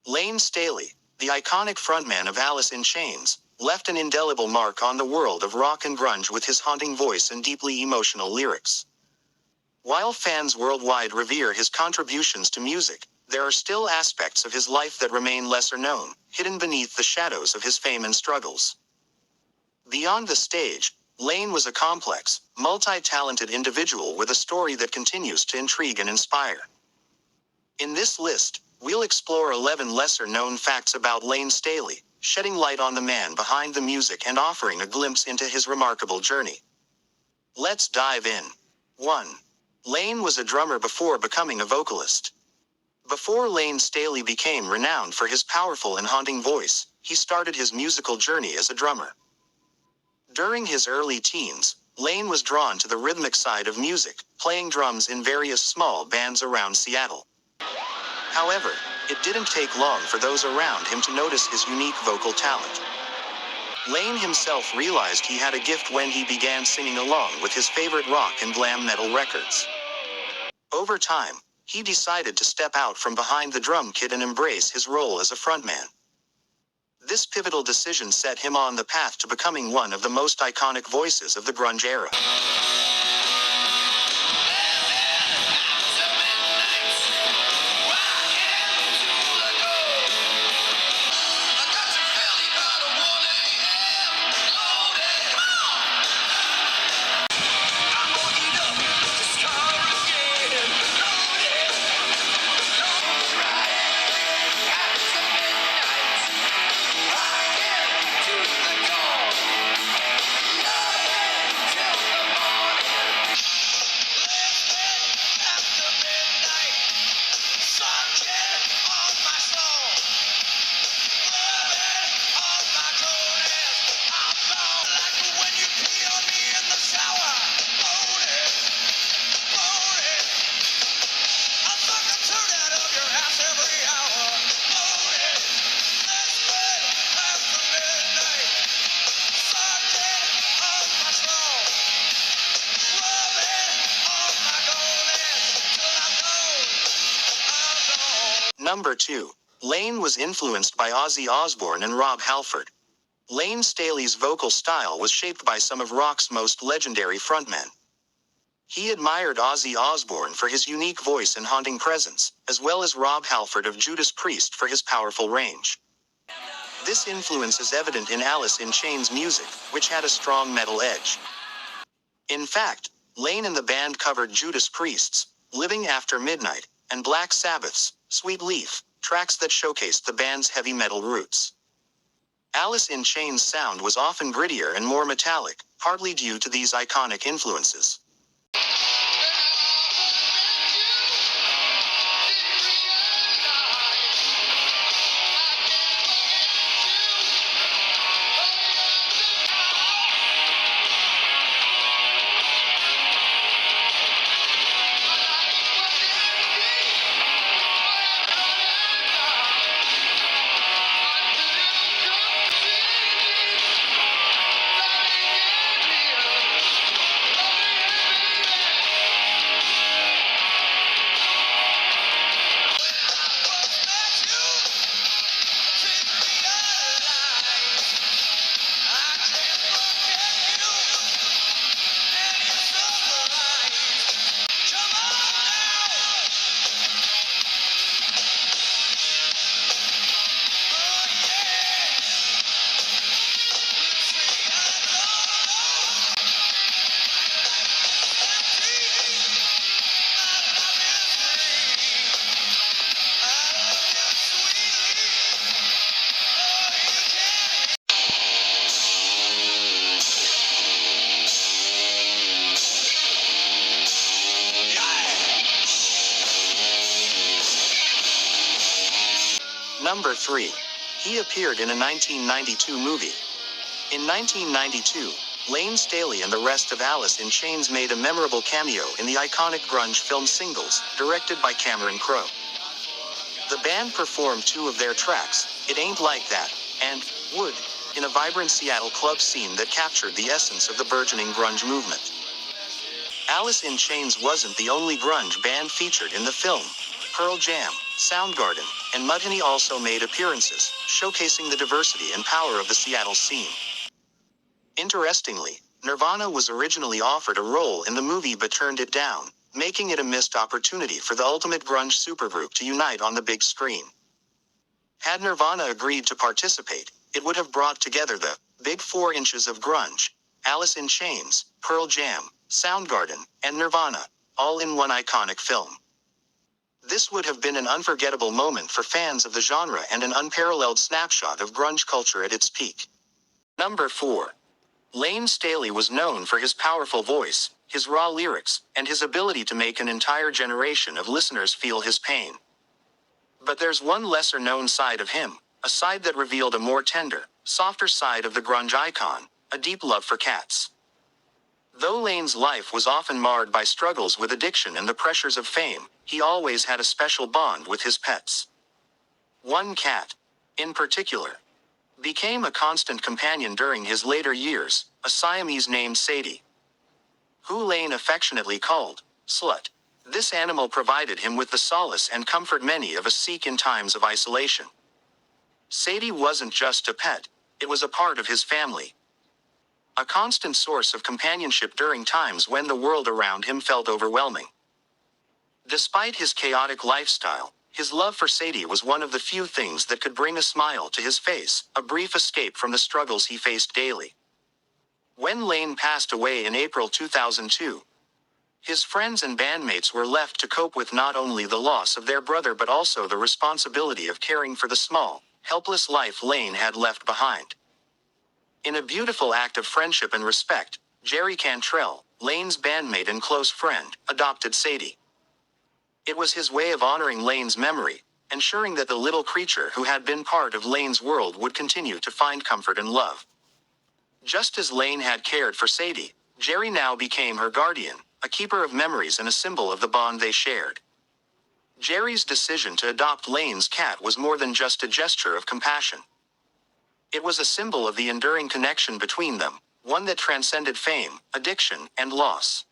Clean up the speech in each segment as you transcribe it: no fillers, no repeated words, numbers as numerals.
Layne Staley, the iconic frontman of Alice in Chains, left an indelible mark on the world of rock and grunge with his haunting voice and deeply emotional lyrics. While fans worldwide revere his contributions to music, there are still aspects of his life that remain lesser known, hidden beneath the shadows of his fame and struggles. Beyond the stage, Layne was a complex, multi-talented individual with a story that continues to intrigue and inspire. In this list, we'll explore 11 lesser-known facts about Layne Staley, shedding light on the man behind the music and offering a glimpse into his remarkable journey. Let's dive in. 1. Layne was a drummer before becoming a vocalist. Before Layne Staley became renowned for his powerful and haunting voice, he started his musical journey as a drummer. During his early teens, Layne was drawn to the rhythmic side of music, playing drums in various small bands around Seattle. However, it didn't take long for those around him to notice his unique vocal talent. Layne himself realized he had a gift when he began singing along with his favorite rock and glam metal records. Over time, he decided to step out from behind the drum kit and embrace his role as a frontman. This pivotal decision set him on the path to becoming one of the most iconic voices of the grunge era. Number 2. Layne was influenced by Ozzy Osbourne and Rob Halford. Layne Staley's vocal style was shaped by some of rock's most legendary frontmen. He admired Ozzy Osbourne for his unique voice and haunting presence, as well as Rob Halford of Judas Priest for his powerful range. This influence is evident in Alice in Chains' music, which had a strong metal edge. In fact, Layne and the band covered Judas Priest's Living After Midnight and Black Sabbath's Sweet Leaf, tracks that showcased the band's heavy metal roots. Alice in Chains' sound was often grittier and more metallic, partly due to these iconic influences. Number 3. He appeared in a 1992 movie. In 1992, Layne Staley and the rest of Alice in Chains made a memorable cameo in the iconic grunge film Singles, directed by Cameron Crowe. The band performed 2 of their tracks, It Ain't Like That, and Wood, in a vibrant Seattle club scene that captured the essence of the burgeoning grunge movement. Alice in Chains wasn't the only grunge band featured in the film. Pearl Jam, Soundgarden, and Mudhoney also made appearances, showcasing the diversity and power of the Seattle scene. Interestingly, Nirvana was originally offered a role in the movie but turned it down, making it a missed opportunity for the ultimate grunge supergroup to unite on the big screen. Had Nirvana agreed to participate, it would have brought together the Big 4 inches of grunge: Alice in Chains, Pearl Jam, Soundgarden, and Nirvana, all in one iconic film. This would have been an unforgettable moment for fans of the genre and an unparalleled snapshot of grunge culture at its peak. Number 4. Layne Staley was known for his powerful voice, his raw lyrics, and his ability to make an entire generation of listeners feel his pain. But there's one lesser-known side of him, a side that revealed a more tender, softer side of the grunge icon: a deep love for cats. Though Layne's life was often marred by struggles with addiction and the pressures of fame, he always had a special bond with his pets. One cat, in particular, became a constant companion during his later years, a Siamese named Sadie, who Layne affectionately called Slut. This animal provided him with the solace and comfort many of us seek in times of isolation. Sadie wasn't just a pet, it was a part of his family. A constant source of companionship during times when the world around him felt overwhelming. Despite his chaotic lifestyle, his love for Sadie was one of the few things that could bring a smile to his face, a brief escape from the struggles he faced daily. When Layne passed away in April 2002, his friends and bandmates were left to cope with not only the loss of their brother but also the responsibility of caring for the small, helpless life Layne had left behind. In a beautiful act of friendship and respect, Jerry Cantrell, Layne's bandmate and close friend, adopted Sadie. It was his way of honoring Layne's memory, ensuring that the little creature who had been part of Layne's world would continue to find comfort and love. Just as Layne had cared for Sadie, Jerry now became her guardian, a keeper of memories and a symbol of the bond they shared. Jerry's decision to adopt Layne's cat was more than just a gesture of compassion. It was a symbol of the enduring connection between them, one that transcended fame, addiction, and loss.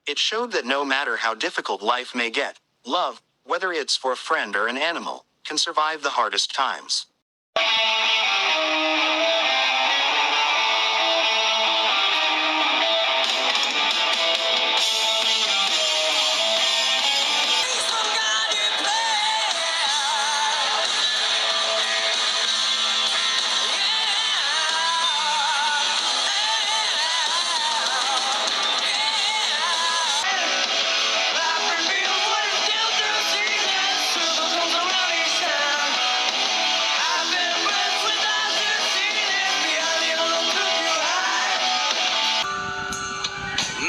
It showed that no matter how difficult life may get, love, whether it's for a friend or an animal, can survive the hardest times.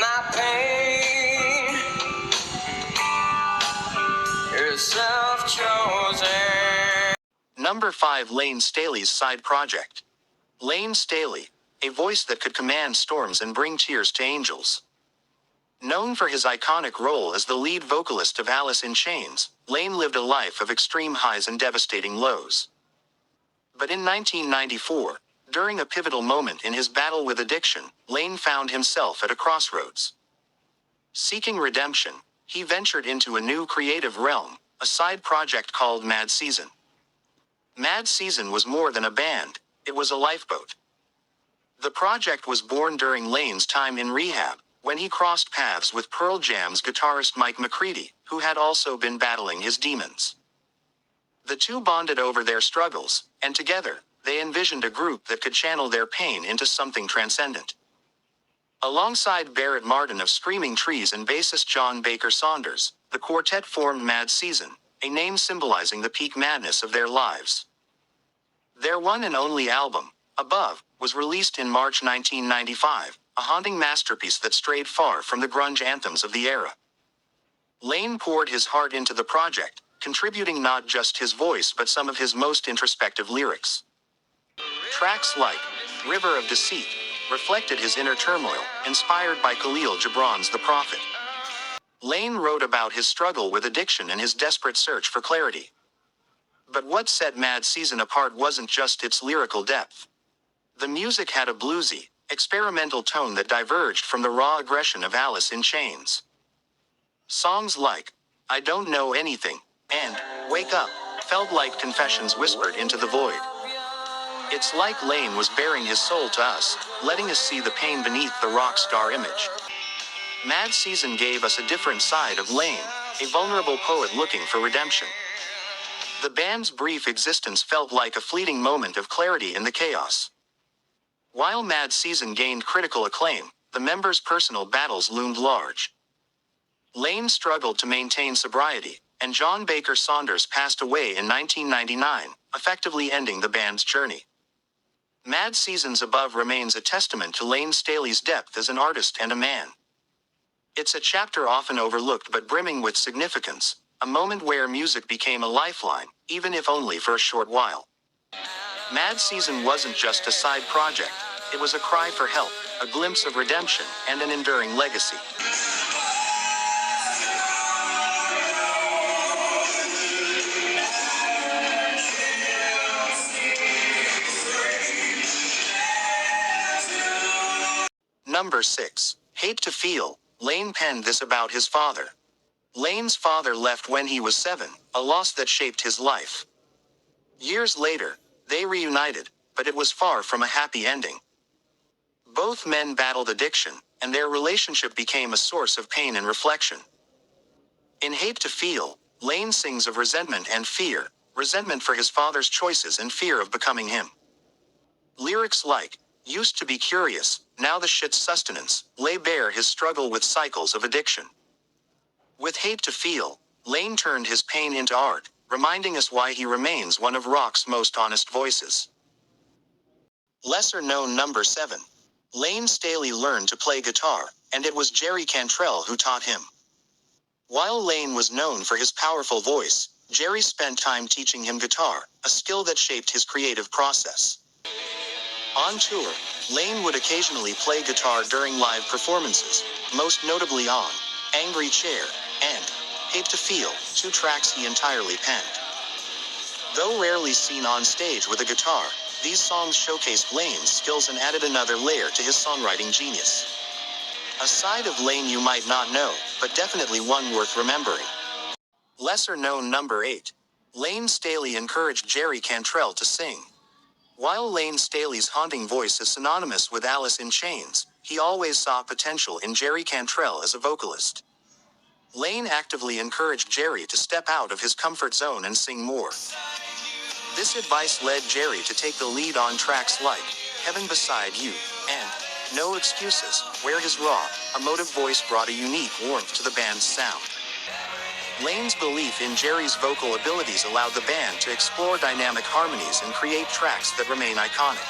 My pain is self-chosen. Number 5. Layne Staley's side project. Layne Staley, a voice that could command storms and bring tears to angels. Known for his iconic role as the lead vocalist of Alice in Chains, Layne lived a life of extreme highs and devastating lows. But in 1994, during a pivotal moment in his battle with addiction, Layne found himself at a crossroads. Seeking redemption, he ventured into a new creative realm, a side project called Mad Season. Mad Season was more than a band, it was a lifeboat. The project was born during Layne's time in rehab, when he crossed paths with Pearl Jam's guitarist Mike McCready, who had also been battling his demons. The two bonded over their struggles, and together, they envisioned a group that could channel their pain into something transcendent. Alongside Barrett Martin of Screaming Trees and bassist John Baker Saunders, the quartet formed Mad Season, a name symbolizing the peak madness of their lives. Their one and only album, Above, was released in March 1995, a haunting masterpiece that strayed far from the grunge anthems of the era. Layne poured his heart into the project, contributing not just his voice but some of his most introspective lyrics. Tracks like River of Deceit reflected his inner turmoil, inspired by Khalil Gibran's The Prophet. Layne wrote about his struggle with addiction and his desperate search for clarity. But what set Mad Season apart wasn't just its lyrical depth. The music had a bluesy, experimental tone that diverged from the raw aggression of Alice in Chains. Songs like I Don't Know Anything and Wake Up felt like confessions whispered into the void. It's like Layne was baring his soul to us, letting us see the pain beneath the rock star image. Mad Season gave us a different side of Layne, a vulnerable poet looking for redemption. The band's brief existence felt like a fleeting moment of clarity in the chaos. While Mad Season gained critical acclaim, the members' personal battles loomed large. Layne struggled to maintain sobriety, and John Baker Saunders passed away in 1999, effectively ending the band's journey. Mad Season's Above remains a testament to Layne Staley's depth as an artist and a man. It's a chapter often overlooked but brimming with significance, a moment where music became a lifeline, even if only for a short while. Mad Season wasn't just a side project, it was a cry for help, a glimpse of redemption, and an enduring legacy. Number 6. Hate to Feel. Layne penned this about his father. Layne's father left when he was 7, a loss that shaped his life. Years later, they reunited, but it was far from a happy ending. Both men battled addiction, and their relationship became a source of pain and reflection. In Hate to Feel, Layne sings of resentment and fear, resentment for his father's choices and fear of becoming him. Lyrics like, "Used to be curious, now the shit's sustenance," lay bare his struggle with cycles of addiction. With Hate to Feel, Layne turned his pain into art, reminding us why he remains one of rock's most honest voices. Lesser known. Number 7. Layne Staley learned to play guitar, and it was Jerry Cantrell who taught him. While Layne was known for his powerful voice, Jerry spent time teaching him guitar, a skill that shaped his creative process. On tour, Layne would occasionally play guitar during live performances, most notably on Angry Chair and Hate to Feel, 2 tracks he entirely penned. Though rarely seen on stage with a guitar, these songs showcased Layne's skills and added another layer to his songwriting genius. A side of Layne you might not know, but definitely one worth remembering. Lesser known. Number 8. Layne Staley encouraged Jerry Cantrell to sing. While Layne Staley's haunting voice is synonymous with Alice in Chains, he always saw potential in Jerry Cantrell as a vocalist. Layne actively encouraged Jerry to step out of his comfort zone and sing more. This advice led Jerry to take the lead on tracks like Heaven Beside You and No Excuses, where his raw, emotive voice brought a unique warmth to the band's sound. Layne's belief in Jerry's vocal abilities allowed the band to explore dynamic harmonies and create tracks that remain iconic.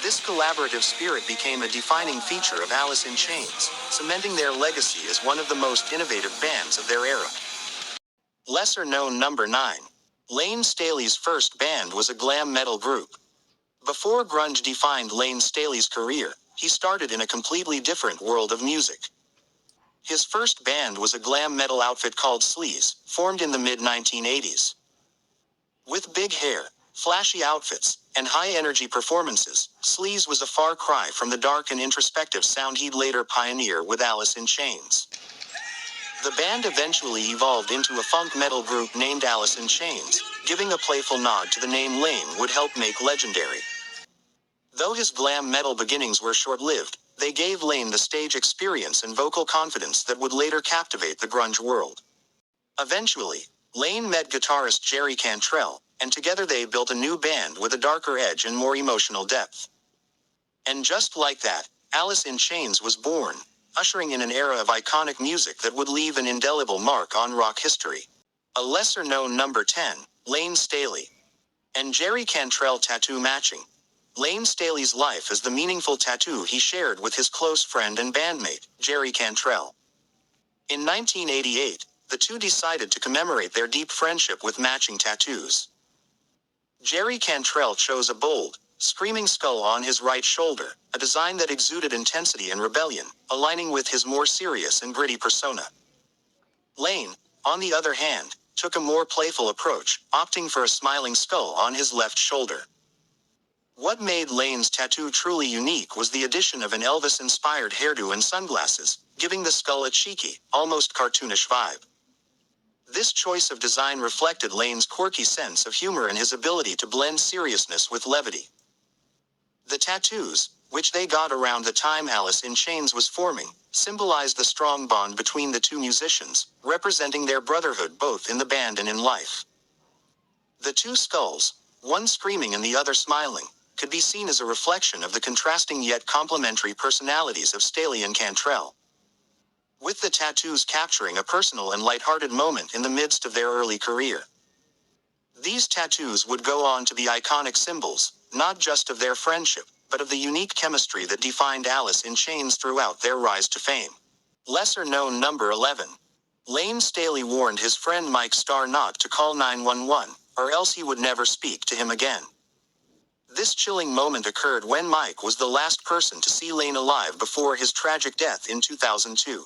This collaborative spirit became a defining feature of Alice in Chains, cementing their legacy as one of the most innovative bands of their era. Lesser known. Number 9. Layne Staley's first band was a glam metal group. Before grunge defined Layne Staley's career, he started in a completely different world of music. His first band was a glam metal outfit called Sleaze, formed in the mid-1980s. With big hair, flashy outfits, and high-energy performances, Sleaze was a far cry from the dark and introspective sound he'd later pioneer with Alice in Chains. The band eventually evolved into a funk metal group named Alice in Chains, giving a playful nod to the name Layne would help make legendary. Though his glam metal beginnings were short-lived, they gave Layne the stage experience and vocal confidence that would later captivate the grunge world. Eventually, Layne met guitarist Jerry Cantrell, and together they built a new band with a darker edge and more emotional depth. And just like that, Alice in Chains was born, ushering in an era of iconic music that would leave an indelible mark on rock history. A lesser-known. Number 10, Layne Staley and Jerry Cantrell tattoo matching. Layne Staley's life is the meaningful tattoo he shared with his close friend and bandmate, Jerry Cantrell. In 1988, the two decided to commemorate their deep friendship with matching tattoos. Jerry Cantrell chose a bold, screaming skull on his right shoulder, a design that exuded intensity and rebellion, aligning with his more serious and gritty persona. Layne, on the other hand, took a more playful approach, opting for a smiling skull on his left shoulder. What made Layne's tattoo truly unique was the addition of an Elvis-inspired hairdo and sunglasses, giving the skull a cheeky, almost cartoonish vibe. This choice of design reflected Layne's quirky sense of humor and his ability to blend seriousness with levity. The tattoos, which they got around the time Alice in Chains was forming, symbolized the strong bond between the two musicians, representing their brotherhood both in the band and in life. The two skulls, one screaming and the other smiling, could be seen as a reflection of the contrasting yet complementary personalities of Staley and Cantrell, with the tattoos capturing a personal and lighthearted moment in the midst of their early career. These tattoos would go on to be iconic symbols, not just of their friendship, but of the unique chemistry that defined Alice in Chains throughout their rise to fame. Lesser known number 11. Layne Staley warned his friend Mike Starr not to call 911, or else he would never speak to him again. This chilling moment occurred when Mike was the last person to see Layne alive before his tragic death in 2002.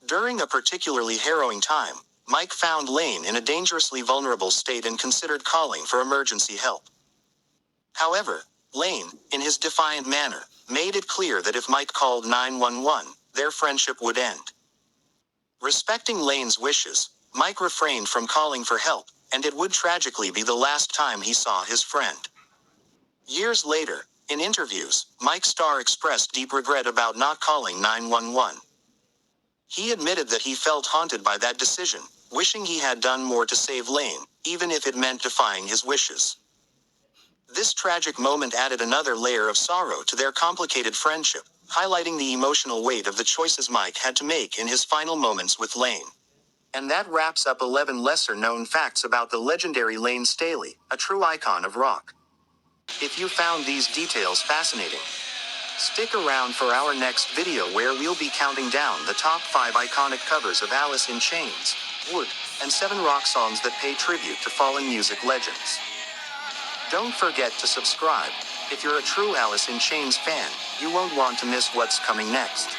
During a particularly harrowing time, Mike found Layne in a dangerously vulnerable state and considered calling for emergency help. However, Layne, in his defiant manner, made it clear that if Mike called 911, their friendship would end. Respecting Layne's wishes, Mike refrained from calling for help, and it would tragically be the last time he saw his friend. Years later, in interviews, Mike Starr expressed deep regret about not calling 911. He admitted that he felt haunted by that decision, wishing he had done more to save Layne, even if it meant defying his wishes. This tragic moment added another layer of sorrow to their complicated friendship, highlighting the emotional weight of the choices Mike had to make in his final moments with Layne. And that wraps up 11 lesser-known facts about the legendary Layne Staley, a true icon of rock. If you found these details fascinating, stick around for our next video where we'll be counting down the top 5 iconic covers of Alice in Chains, Wood, and 7 rock songs that pay tribute to fallen music legends. Don't forget to subscribe. If you're a true Alice in Chains fan, you won't want to miss what's coming next.